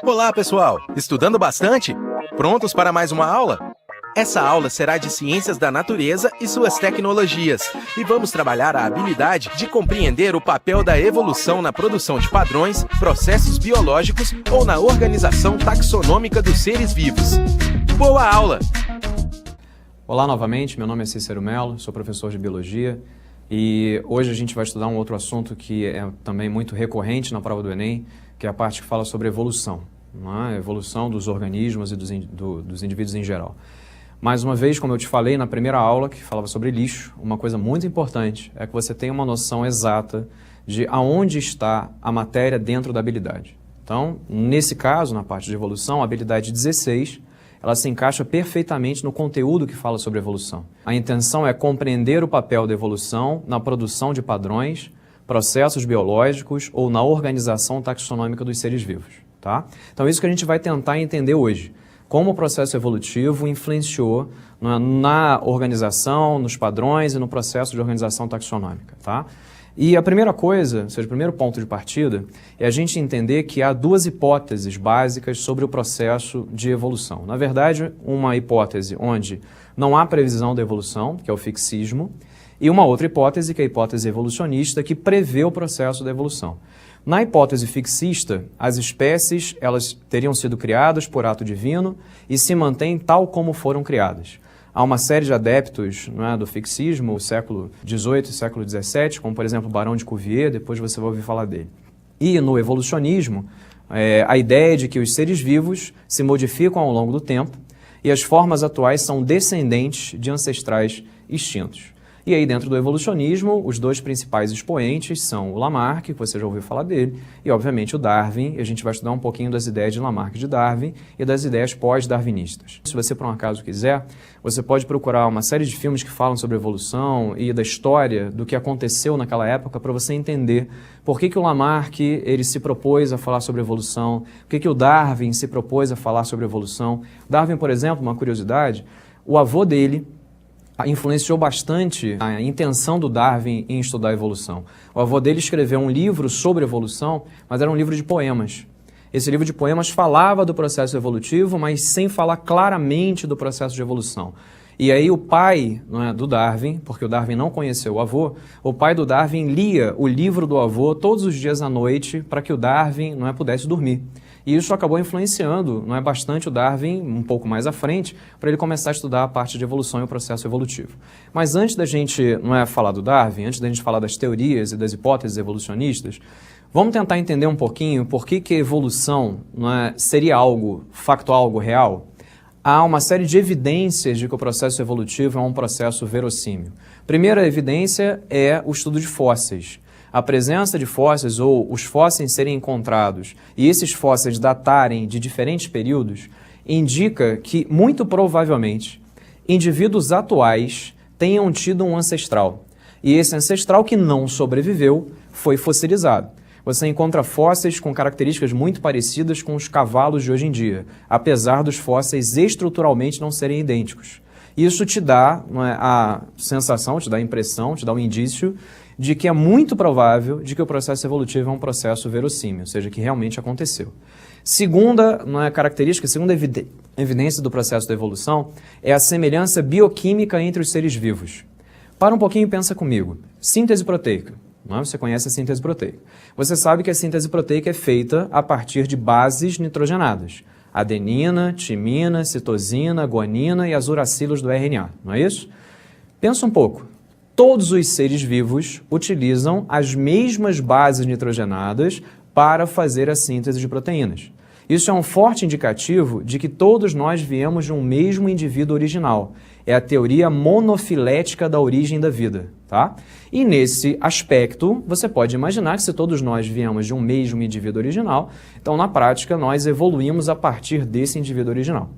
Olá, pessoal! Estudando bastante? Prontos para mais uma aula? Essa aula será de Ciências da Natureza e suas tecnologias, e vamos trabalhar a habilidade de compreender o papel da evolução na produção de padrões, processos biológicos ou na organização taxonômica dos seres vivos. Boa aula! Olá novamente, meu nome é Cícero Mello, sou professor de Biologia e hoje a gente vai estudar um outro assunto que é também muito recorrente na prova do Enem, que é a parte que fala sobre evolução, não é? Evolução dos organismos e dos indivíduos em geral. Mais uma vez, como eu te falei na primeira aula, que falava sobre lixo, uma coisa muito importante é que você tenha uma noção exata de aonde está a matéria dentro da habilidade. Então, nesse caso, na parte de evolução, a habilidade 16, ela se encaixa perfeitamente no conteúdo que fala sobre evolução. A intenção é compreender o papel da evolução na produção de padrões, processos biológicos ou na organização taxonômica dos seres vivos, tá? Então, isso que a gente vai tentar entender hoje. Como o processo evolutivo influenciou na organização, nos padrões e no processo de organização taxonômica, tá? E a primeira coisa, ou seja, o primeiro ponto de partida, é a gente entender que há duas hipóteses básicas sobre o processo de evolução. Na verdade, uma hipótese onde não há previsão da evolução, que é o fixismo, e uma outra hipótese, que é a hipótese evolucionista, que prevê o processo da evolução. Na hipótese fixista, as espécies elas teriam sido criadas por ato divino e se mantêm tal como foram criadas. Há uma série de adeptos, não é, do fixismo, o século XVIII e século XVII, como por exemplo o Barão de Cuvier, depois você vai ouvir falar dele. E no evolucionismo, a ideia de que os seres vivos se modificam ao longo do tempo e as formas atuais são descendentes de ancestrais extintos. E aí, dentro do evolucionismo, os dois principais expoentes são o Lamarck, que você já ouviu falar dele, e, obviamente, o Darwin, e a gente vai estudar um pouquinho das ideias de Lamarck e de Darwin e das ideias pós-darwinistas. Se você, por um acaso, quiser, você pode procurar uma série de filmes que falam sobre evolução e da história do que aconteceu naquela época para você entender por que o Lamarck ele se propôs a falar sobre evolução, por que o Darwin se propôs a falar sobre evolução. Darwin, por exemplo, uma curiosidade, o avô dele influenciou bastante a intenção do Darwin em estudar a evolução. O avô dele escreveu um livro sobre evolução, mas era um livro de poemas. Esse livro de poemas falava do processo evolutivo, mas sem falar claramente do processo de evolução. E aí o pai, não é, do Darwin, porque o Darwin não conheceu o avô, o pai do Darwin lia o livro do avô todos os dias à noite para que o Darwin não é, pudesse dormir. E isso acabou influenciando não é, bastante o Darwin, um pouco mais à frente, para ele começar a estudar a parte de evolução e o processo evolutivo. Mas antes da gente não é, falar do Darwin, antes da gente falar das teorias e das hipóteses evolucionistas, vamos tentar entender um pouquinho por que a evolução não é, seria algo factual, algo real. Há uma série de evidências de que o processo evolutivo é um processo verossímil. Primeira evidência é o estudo de fósseis. A presença de fósseis ou os fósseis serem encontrados e esses fósseis datarem de diferentes períodos indica que, muito provavelmente, indivíduos atuais tenham tido um ancestral. E esse ancestral que não sobreviveu foi fossilizado. Você encontra fósseis com características muito parecidas com os cavalos de hoje em dia, apesar dos fósseis estruturalmente não serem idênticos. Isso te dá a sensação, te dá a impressão, te dá um indício de que é muito provável de que o processo evolutivo é um processo verossímil, ou seja, que realmente aconteceu. Segunda característica, segunda evidência do processo da evolução é a semelhança bioquímica entre os seres vivos. Para um pouquinho e pensa comigo. Síntese proteica. Não é? Você conhece a síntese proteica. Você sabe que a síntese proteica é feita a partir de bases nitrogenadas. Adenina, timina, citosina, guanina e as uracilos do RNA, não é isso? Pensa um pouco. Todos os seres vivos utilizam as mesmas bases nitrogenadas para fazer a síntese de proteínas. Isso é um forte indicativo de que todos nós viemos de um mesmo indivíduo original. É a teoria monofilética da origem da vida, tá? E nesse aspecto, você pode imaginar que se todos nós viemos de um mesmo indivíduo original, então na prática nós evoluímos a partir desse indivíduo original.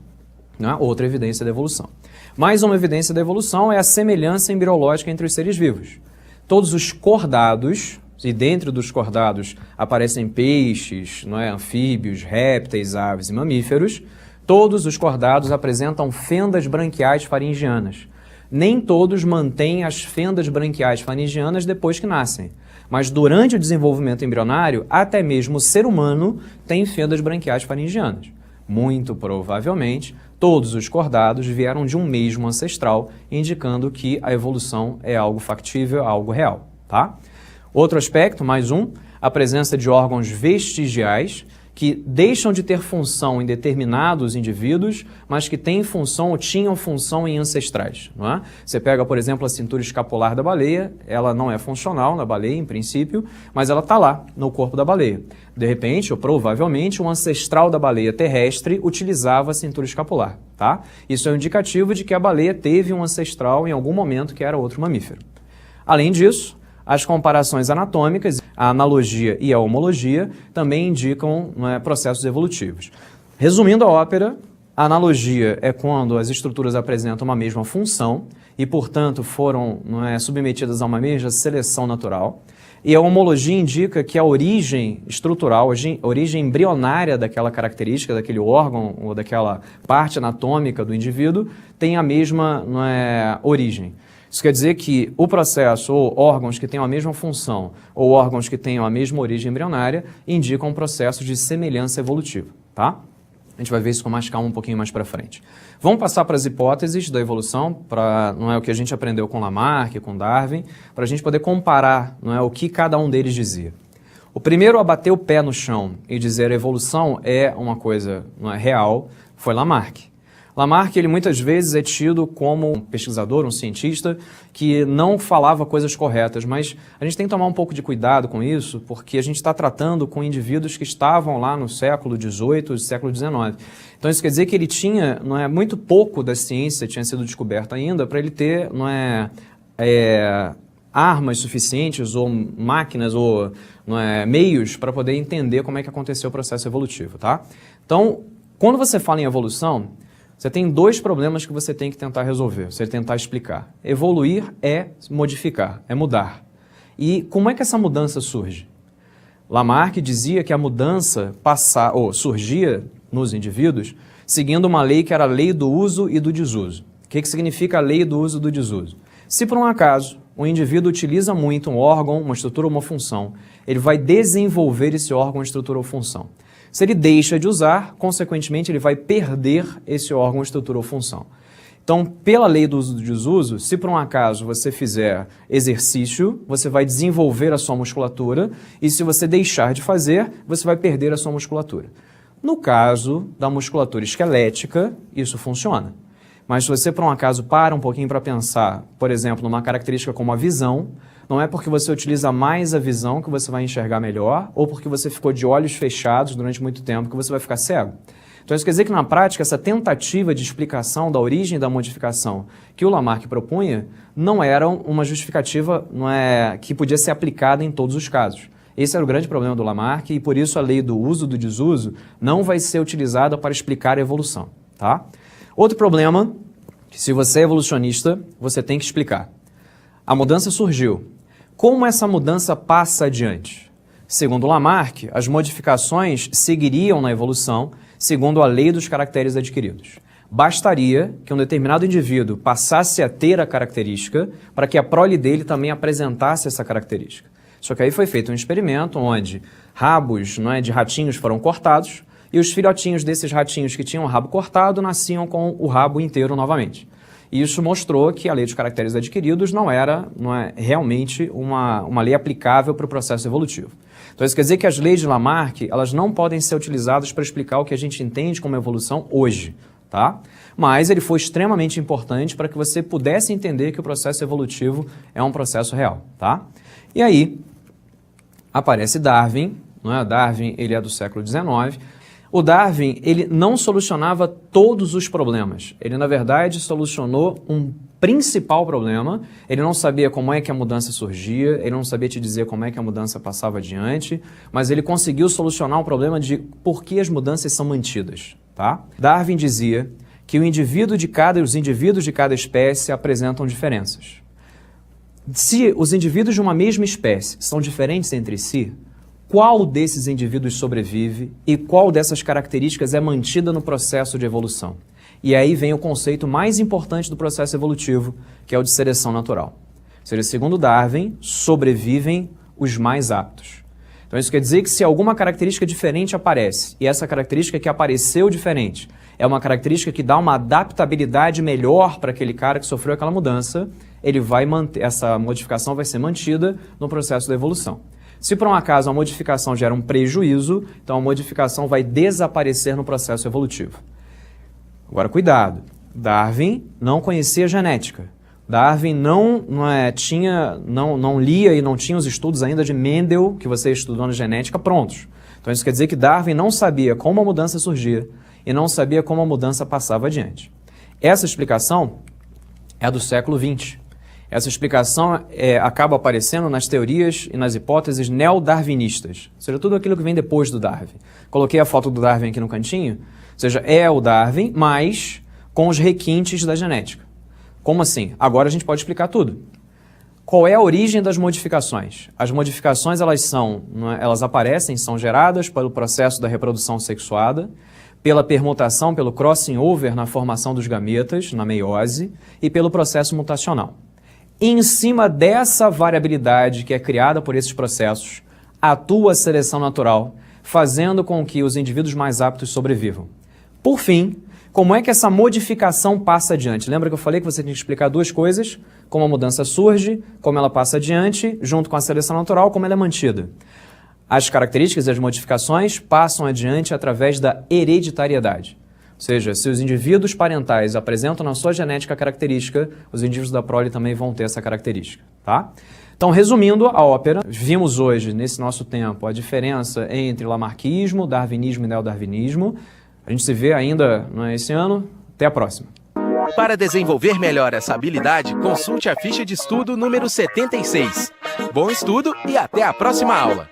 Né? Outra evidência da evolução. Mais uma evidência da evolução é a semelhança embriológica entre os seres vivos. Todos os cordados, e dentro dos cordados aparecem peixes, não é? Anfíbios, répteis, aves e mamíferos, todos os cordados apresentam fendas branquiais faringianas. Nem todos mantêm as fendas branquiais faringianas depois que nascem, Mas durante o desenvolvimento embrionário, até mesmo o ser humano tem fendas branquiais faringianas. Muito provavelmente, todos os cordados vieram de um mesmo ancestral, indicando que a evolução é algo factível, algo real, tá? Outro aspecto, mais um, a presença de órgãos vestigiais, que deixam de ter função em determinados indivíduos, mas que têm função ou tinham função em ancestrais. Não é? Você pega, por exemplo, a cintura escapular da baleia, ela não é funcional na baleia, em princípio, mas ela está lá, no corpo da baleia. De repente, ou provavelmente, um ancestral da baleia terrestre utilizava a cintura escapular. Tá? Isso é um indicativo de que a baleia teve um ancestral em algum momento que era outro mamífero. Além disso, as comparações anatômicas, a analogia e a homologia também indicam processos evolutivos. Resumindo a ópera, a analogia é quando as estruturas apresentam uma mesma função e, portanto, foram submetidas a uma mesma seleção natural. E a homologia indica que a origem estrutural, a origem embrionária daquela característica, daquele órgão ou daquela parte anatômica do indivíduo tem a mesma origem. Isso quer dizer que o processo, ou órgãos que tenham a mesma função, ou órgãos que tenham a mesma origem embrionária, indicam um processo de semelhança evolutiva, tá? A gente vai ver isso com mais calma um pouquinho mais para frente. Vamos passar para as hipóteses da evolução, para o que a gente aprendeu com Lamarck, com Darwin, para a gente poder comparar o que cada um deles dizia. O primeiro a bater o pé no chão e dizer a evolução é uma coisa real foi Lamarck. Lamarck, ele muitas vezes é tido como um pesquisador, um cientista, que não falava coisas corretas, mas a gente tem que tomar um pouco de cuidado com isso, porque a gente está tratando com indivíduos que estavam lá no século XVIII e século XIX. Então isso quer dizer que ele tinha, muito pouco da ciência tinha sido descoberto ainda para ele ter, armas suficientes ou máquinas ou meios para poder entender como é que aconteceu o processo evolutivo, tá? Então, quando você fala em evolução, você tem dois problemas que você tem que tentar resolver, você tentar explicar. Evoluir é modificar, é mudar. E como é que essa mudança surge? Lamarck dizia que a mudança surgia nos indivíduos seguindo uma lei que era a lei do uso e do desuso. O que significa a lei do uso e do desuso? Se por um acaso o indivíduo utiliza muito um órgão, uma estrutura ou uma função, ele vai desenvolver esse órgão, estrutura ou função. Se ele deixa de usar, consequentemente, ele vai perder esse órgão, estrutura ou função. Então, pela lei do uso e do desuso, se por um acaso você fizer exercício, você vai desenvolver a sua musculatura, e se você deixar de fazer, você vai perder a sua musculatura. No caso da musculatura esquelética, isso funciona. Mas se você, por um acaso, para um pouquinho para pensar, por exemplo, numa característica como a visão, não é porque você utiliza mais a visão que você vai enxergar melhor, ou porque você ficou de olhos fechados durante muito tempo que você vai ficar cego. Então isso quer dizer que na prática essa tentativa de explicação da origem da modificação que o Lamarck propunha não era uma justificativa que podia ser aplicada em todos os casos. Esse era o grande problema do Lamarck e por isso a lei do uso e do desuso não vai ser utilizada para explicar a evolução, tá? Outro problema, que se você é evolucionista, você tem que explicar. A mudança surgiu. Como essa mudança passa adiante? Segundo Lamarck, as modificações seguiriam na evolução segundo a lei dos caracteres adquiridos. Bastaria que um determinado indivíduo passasse a ter a característica para que a prole dele também apresentasse essa característica. Só que aí foi feito um experimento onde rabos de ratinhos foram cortados e os filhotinhos desses ratinhos que tinham o rabo cortado nasciam com o rabo inteiro novamente. E isso mostrou que a lei dos caracteres adquiridos não é realmente uma lei aplicável para o processo evolutivo. Então isso quer dizer que as leis de Lamarck elas não podem ser utilizadas para explicar o que a gente entende como evolução hoje, tá? Mas ele foi extremamente importante para que você pudesse entender que o processo evolutivo é um processo real, tá? E aí aparece Darwin, Darwin ele é do século XIX. O Darwin, ele não solucionava todos os problemas. Ele, na verdade, solucionou um principal problema. Ele não sabia como é que a mudança surgia, ele não sabia te dizer como é que a mudança passava adiante, mas ele conseguiu solucionar o problema de por que as mudanças são mantidas, tá? Darwin dizia que os indivíduos de cada espécie apresentam diferenças. Se os indivíduos de uma mesma espécie são diferentes entre si, qual desses indivíduos sobrevive e qual dessas características é mantida no processo de evolução? E aí vem o conceito mais importante do processo evolutivo, que é o de seleção natural. Ou seja, segundo Darwin, sobrevivem os mais aptos. Então isso quer dizer que se alguma característica diferente aparece, e essa característica que apareceu diferente é uma característica que dá uma adaptabilidade melhor para aquele cara que sofreu aquela mudança, ele vai manter, essa modificação vai ser mantida no processo da evolução. Se por um acaso a modificação gera um prejuízo, então a modificação vai desaparecer no processo evolutivo. Agora cuidado, Darwin não conhecia genética. Darwin não lia e não tinha os estudos ainda de Mendel, que você estudou na genética, prontos. Então isso quer dizer que Darwin não sabia como a mudança surgia e não sabia como a mudança passava adiante. Essa explicação é do século XX. Essa explicação acaba aparecendo nas teorias e nas hipóteses neo-darwinistas, ou seja, tudo aquilo que vem depois do Darwin. Coloquei a foto do Darwin aqui no cantinho, ou seja, é o Darwin, mas com os requintes da genética. Como assim? Agora a gente pode explicar tudo. Qual é a origem das modificações? As modificações elas aparecem, são geradas pelo processo da reprodução sexuada, pela permutação, pelo crossing over na formação dos gametas, na meiose, e pelo processo mutacional. Em cima dessa variabilidade que é criada por esses processos, atua a seleção natural, fazendo com que os indivíduos mais aptos sobrevivam. Por fim, como é que essa modificação passa adiante? Lembra que eu falei que você tem que explicar duas coisas? Como a mudança surge, como ela passa adiante, junto com a seleção natural, como ela é mantida. As características e as modificações passam adiante através da hereditariedade. Ou seja, se os indivíduos parentais apresentam na sua genética característica, os indivíduos da prole também vão ter essa característica, tá? Então, resumindo a ópera, vimos hoje, nesse nosso tempo, a diferença entre lamarckismo, darwinismo e neodarwinismo. A gente se vê ainda esse ano. Até a próxima. Para desenvolver melhor essa habilidade, consulte a ficha de estudo número 76. Bom estudo e até a próxima aula!